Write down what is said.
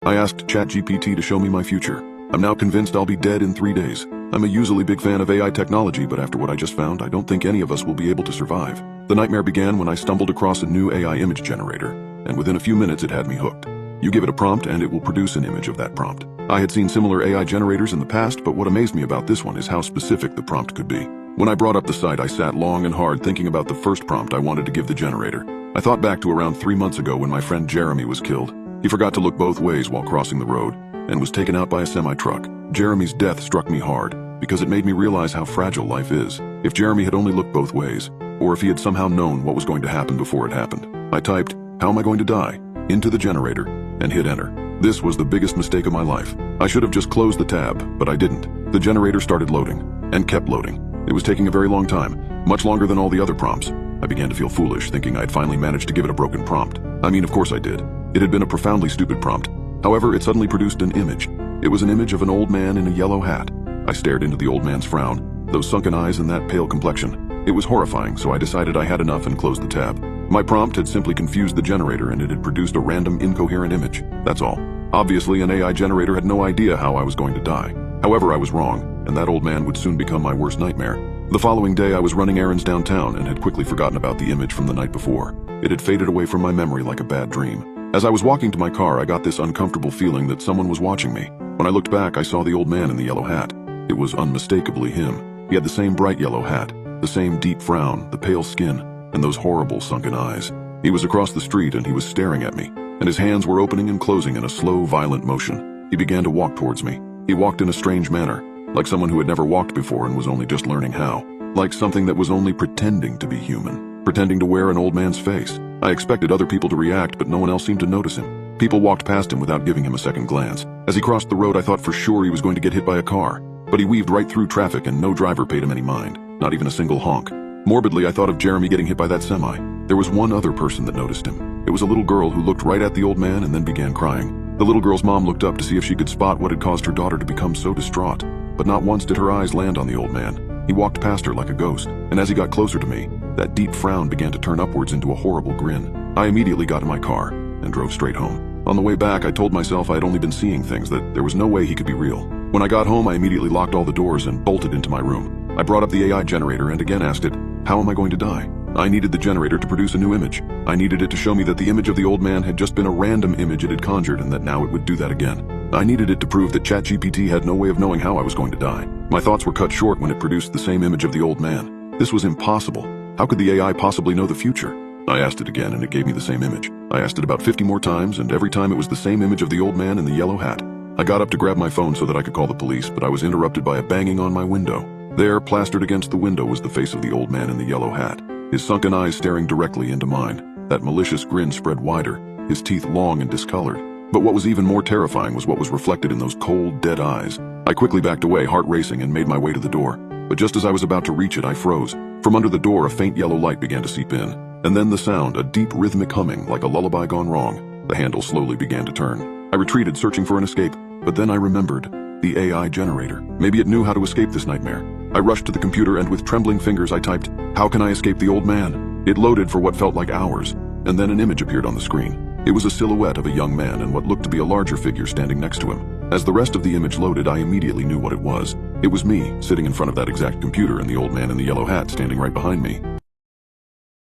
I asked ChatGPT to show me my future. I'm now convinced I'll be dead in 3 days. I'm a usually big fan of AI technology, but after what I just found, I don't think any of us will be able to survive. The nightmare began when I stumbled across a new AI image generator, and within a few minutes it had me hooked. You give it a prompt and it will produce an image of that prompt. I had seen similar AI generators in the past, but what amazed me about this one is how specific the prompt could be. When I brought up the site, I sat long and hard thinking about the first prompt I wanted to give the generator. I thought back to around 3 months ago when my friend Jeremy was killed. He forgot to look both ways while crossing the road and was taken out by a semi-truck. Jeremy's death struck me hard because it made me realize how fragile life is. If Jeremy had only looked both ways, or if he had somehow known what was going to happen before it happened. I typed, "How am I going to die?" into the generator and hit enter. This was the biggest mistake of my life. I should have just closed the tab, but I didn't. The generator started loading and kept loading. It was taking a very long time, much longer than all the other prompts. I began to feel foolish, thinking I'd finally managed to give it a broken prompt. I mean, of course I did. It had been a profoundly stupid prompt. However, it suddenly produced an image. It was an image of an old man in a yellow hat. I stared into the old man's frown, those sunken eyes and that pale complexion. It was horrifying, so I decided I had enough and closed the tab. My prompt had simply confused the generator and it had produced a random incoherent image. That's all. Obviously, an AI generator had no idea how I was going to die. However, I was wrong, and that old man would soon become my worst nightmare. The following day, I was running errands downtown and had quickly forgotten about the image from the night before. It had faded away from my memory like a bad dream. As I was walking to my car, I got this uncomfortable feeling that someone was watching me. When I looked back, I saw the old man in the yellow hat. It was unmistakably him. He had the same bright yellow hat, the same deep frown, the pale skin, and those horrible sunken eyes. He was across the street and he was staring at me, and his hands were opening and closing in a slow, violent motion. He began to walk towards me. He walked in a strange manner, like someone who had never walked before and was only just learning how. Like something that was only pretending to be human, pretending to wear an old man's face. I expected other people to react, but no one else seemed to notice him. People walked past him without giving him a second glance. As he crossed the road, I thought for sure he was going to get hit by a car, but he weaved right through traffic and no driver paid him any mind, not even a single honk. Morbidly, I thought of Jeremy getting hit by that semi. There was one other person that noticed him. It was a little girl who looked right at the old man and then began crying. The little girl's mom looked up to see if she could spot what had caused her daughter to become so distraught, but not once did her eyes land on the old man. He walked past her like a ghost, and as he got closer to me, that deep frown began to turn upwards into a horrible grin. I immediately got in my car and drove straight home. On the way back, I told myself I had only been seeing things, that there was no way he could be real. When I got home, I immediately locked all the doors and bolted into my room. I brought up the AI generator and again asked it, "How am I going to die?" I needed the generator to produce a new image. I needed it to show me that the image of the old man had just been a random image it had conjured and that now it would do that again. I needed it to prove that ChatGPT had no way of knowing how I was going to die. My thoughts were cut short when it produced the same image of the old man. This was impossible. How could the AI possibly know the future? I asked it again and it gave me the same image. I asked it about 50 more times and every time it was the same image of the old man in the yellow hat. I got up to grab my phone so that I could call the police, but I was interrupted by a banging on my window. There, plastered against the window, was the face of the old man in the yellow hat, his sunken eyes staring directly into mine. That malicious grin spread wider, his teeth long and discolored. But what was even more terrifying was what was reflected in those cold, dead eyes. I quickly backed away, heart racing, and made my way to the door. But just as I was about to reach it, I froze. From under the door, a faint yellow light began to seep in. And then the sound, a deep rhythmic humming, like a lullaby gone wrong. The handle slowly began to turn. I retreated, searching for an escape. But then I remembered. The AI generator. Maybe it knew how to escape this nightmare. I rushed to the computer and with trembling fingers I typed, "How can I escape the old man?" It loaded for what felt like hours, and then an image appeared on the screen. It was a silhouette of a young man and what looked to be a larger figure standing next to him. As the rest of the image loaded, I immediately knew what it was. It was me, sitting in front of that exact computer and the old man in the yellow hat standing right behind me.